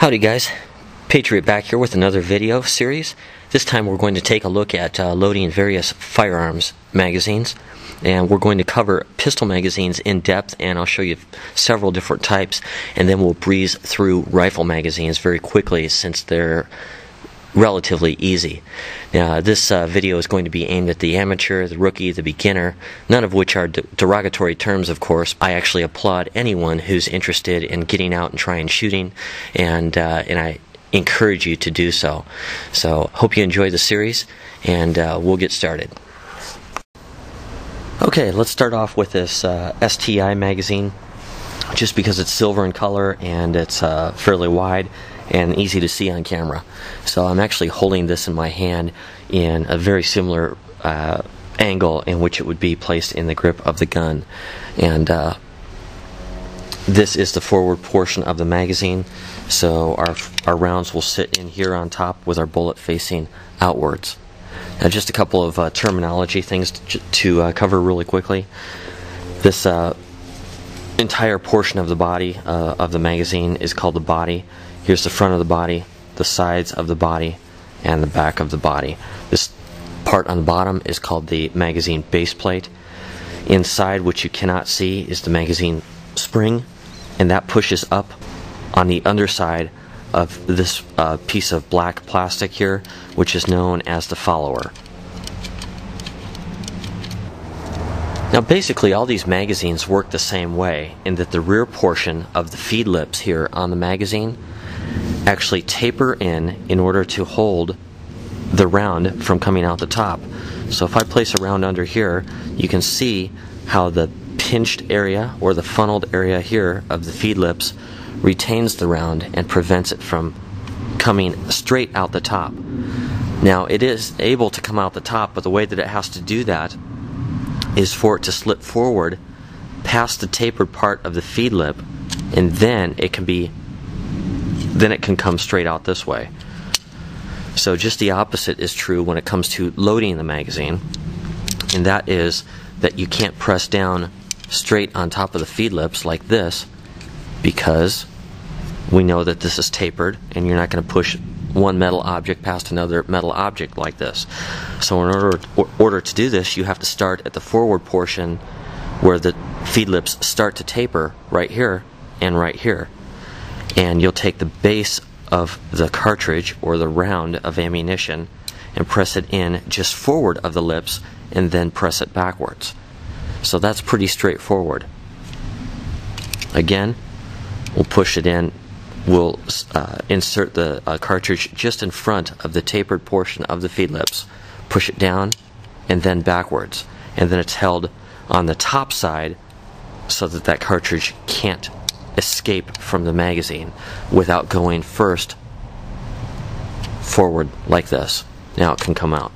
Howdy guys, Patriot back here with another video series. This time we're going to take a look at loading various firearms magazines, and we're going to cover pistol magazines in depth, and I'll show you several different types, and then we'll breeze through rifle magazines very quickly since they're relatively easy. Now this video is going to be aimed at the amateur, the rookie, the beginner, none of which are derogatory terms, of course. I actually applaud anyone who's interested in getting out and trying shooting, and I encourage you to do so. So hope you enjoy the series, and we'll get started. Okay, let's start off with this STI magazine, just because it's silver in color and it's fairly wide and easy to see on camera. So I'm actually holding this in my hand in a very similar angle in which it would be placed in the grip of the gun. And this is the forward portion of the magazine, so our rounds will sit in here on top with our bullet facing outwards. Now just a couple of terminology things to cover really quickly. This entire portion of the body of the magazine is called the body. Here's the front of the body, the sides of the body, and the back of the body. This part on the bottom is called the magazine base plate. Inside, which you cannot see, is the magazine spring, and that pushes up on the underside of this piece of black plastic here, which is known as the follower. Now basically all these magazines work the same way in that the rear portion of the feed lips here on the magazine actually taper in order to hold the round from coming out the top. So if I place a round under here, you can see how the pinched area or the funneled area here of the feed lips retains the round and prevents it from coming straight out the top. Now it is able to come out the top, but the way that it has to do that is for it to slip forward past the tapered part of the feed lip, and then it can come straight out this way. So just the opposite is true when it comes to loading the magazine, and that is that you can't press down straight on top of the feed lips like this, because we know that this is tapered and you're not going to push one metal object past another metal object like this. So in order to do this, you have to start at the forward portion where the feed lips start to taper, right here and right here. And you'll take the base of the cartridge or the round of ammunition and press it in just forward of the lips, and then press it backwards. So that's pretty straightforward. Again, we'll push it in. We'll insert the cartridge just in front of the tapered portion of the feed lips, push it down, and then backwards. And then it's held on the top side so that that cartridge can't escape from the magazine without going first forward like this. Now it can come out.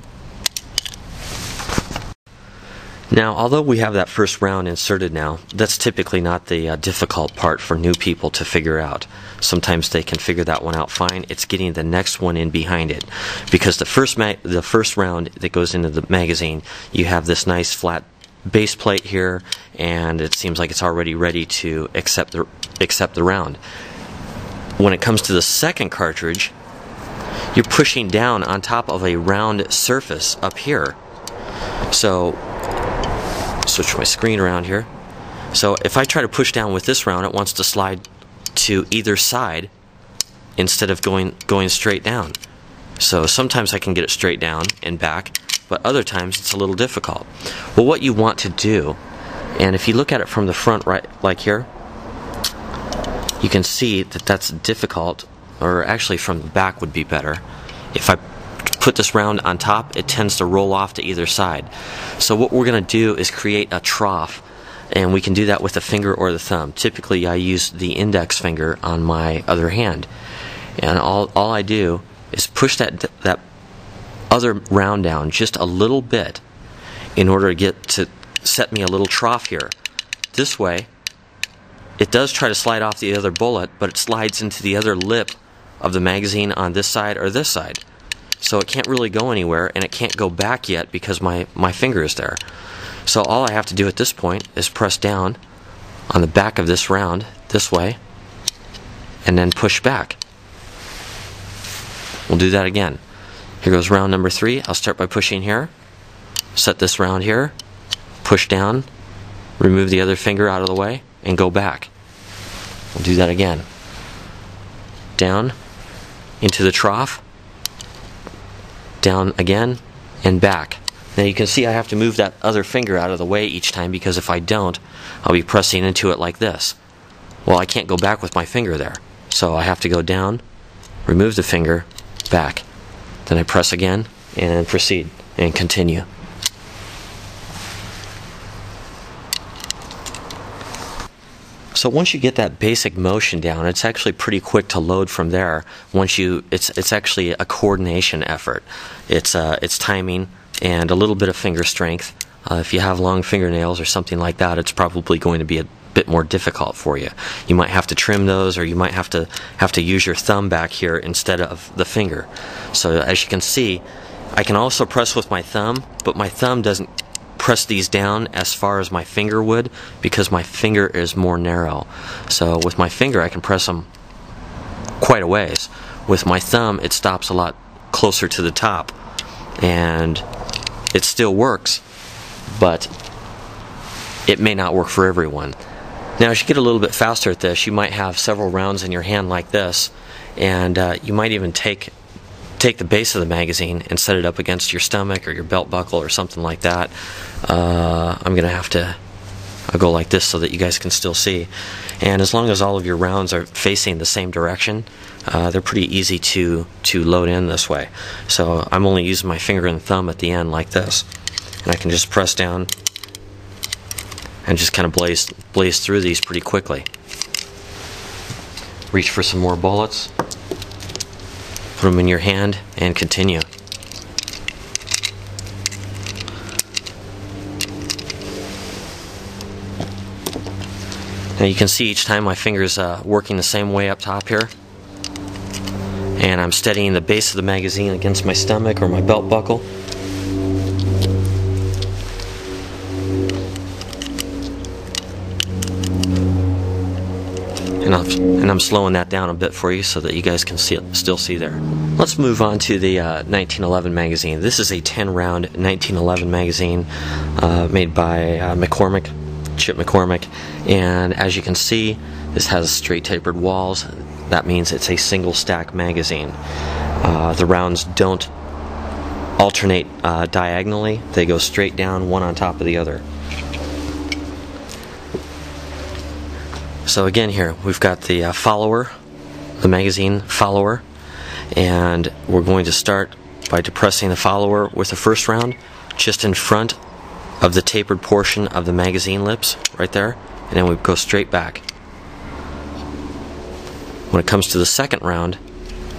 Now, although we have that first round inserted now, that's typically not the difficult part for new people to figure out. Sometimes they can figure that one out fine. It's getting the next one in behind it, because the first round that goes into the magazine, you have this nice flat base plate here, and it seems like it's already ready to accept the round. When it comes to the second cartridge, you're pushing down on top of a round surface up here. So switch my screen around here. So if I try to push down with this round, it wants to slide to either side instead of going straight down. So sometimes I can get it straight down and back, but other times it's a little difficult. Well, what you want to do, and if you look at it from the front, right, like here, you can see that that's difficult, or actually from the back would be better. If I put this round on top, it tends to roll off to either side. So what we're going to do is create a trough, and we can do that with the finger or the thumb. Typically I use the index finger on my other hand, and all I do is push that other round down just a little bit in order to set me a little trough here. This way it does try to slide off the other bullet, but it slides into the other lip of the magazine on this side or this side. So it can't really go anywhere, and it can't go back yet because my finger is there. So all I have to do at this point is press down on the back of this round this way, and then push back. We'll do that again. Here goes round number 3. I'll start by pushing here, set this round here, push down, remove the other finger out of the way, and go back. We'll do that again. Down, into the trough, down again, and back. Now you can see I have to move that other finger out of the way each time, because if I don't, I'll be pressing into it like this. Well, I can't go back with my finger there. So I have to go down, remove the finger, back. Then I press again, and proceed, and continue. So once you get that basic motion down, it's actually pretty quick to load from there. It's actually a coordination effort. It's timing and a little bit of finger strength. If you have long fingernails or something like that, it's probably going to be a bit more difficult for you. You might have to trim those, or you might have to use your thumb back here instead of the finger. So as you can see, I can also press with my thumb, but my thumb doesn't press these down as far as my finger would, because my finger is more narrow. So with my finger I can press them quite a ways. With my thumb it stops a lot closer to the top, and it still works, but it may not work for everyone. Now as you get a little bit faster at this, you might have several rounds in your hand like this, and you might even take the base of the magazine and set it up against your stomach or your belt buckle or something like that. I'm going to have to I'll go like this so that you guys can still see. And as long as all of your rounds are facing the same direction, they're pretty easy to load in this way. So I'm only using my finger and thumb at the end like this, and I can just press down and just kind of blaze through these pretty quickly. Reach for some more bullets, put them in your hand, and continue. Now you can see each time my finger's working the same way up top here, and I'm steadying the base of the magazine against my stomach or my belt buckle. And I'm slowing that down a bit for you so that you guys can still see there. Let's move on to the 1911 magazine. This is a 10-round 1911 magazine made by Chip McCormick, and as you can see, this has straight tapered walls. That means it's a single stack magazine. The rounds don't alternate diagonally, they go straight down, one on top of the other. So again, here we've got the follower, the magazine follower, and we're going to start by depressing the follower with the first round just in front of the tapered portion of the magazine lips, right there, and then we go straight back. When it comes to the second round,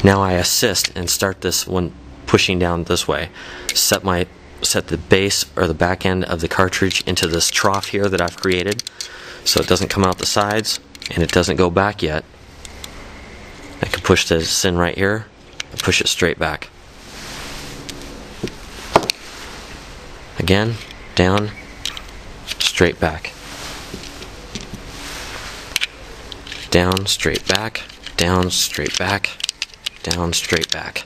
now I assist and start this one pushing down this way. Set the base or the back end of the cartridge into this trough here that I've created, so it doesn't come out the sides and it doesn't go back yet. I can push this in right here and push it straight back. Again, down, straight back. Down, straight back, down, straight back, down, straight back.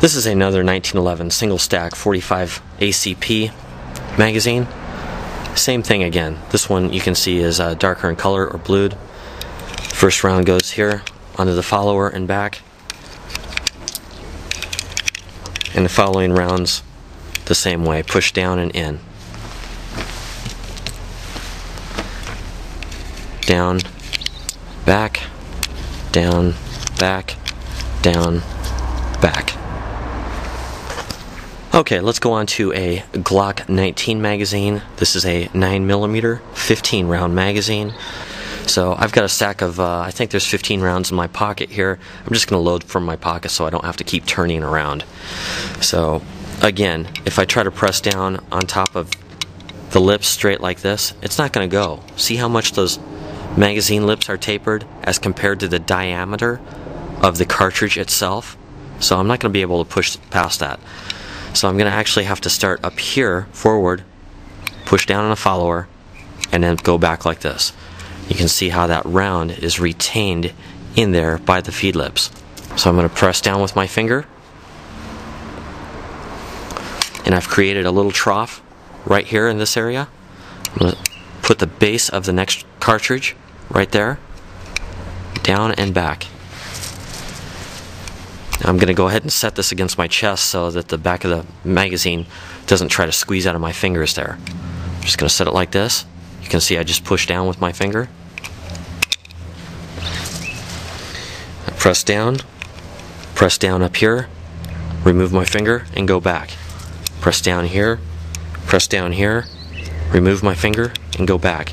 This is another 1911 single stack 45 ACP magazine. Same thing again. This one you can see is darker in color or blued. First round goes here onto the follower and back, and the following rounds the same way, push down and in. Down, back, down, back, down, back. Okay, let's go on to a Glock 19 magazine. This is a 9mm 15 round magazine. So I've got a stack of, I think there's 15 rounds in my pocket here. I'm just going to load from my pocket so I don't have to keep turning around. So again, if I try to press down on top of the lips straight like this, it's not going to go. See how much those magazine lips are tapered as compared to the diameter of the cartridge itself? So I'm not going to be able to push past that. So I'm going to actually have to start up here, forward, push down on the follower, and then go back like this. You can see how that round is retained in there by the feed lips. So I'm going to press down with my finger, and I've created a little trough right here in this area. I'm going to put the base of the next cartridge right there, down and back. Now I'm going to go ahead and set this against my chest so that the back of the magazine doesn't try to squeeze out of my fingers there. I'm just going to set it like this. You can see I just push down with my finger. I press down up here, remove my finger, and go back. Press down here, remove my finger, and go back.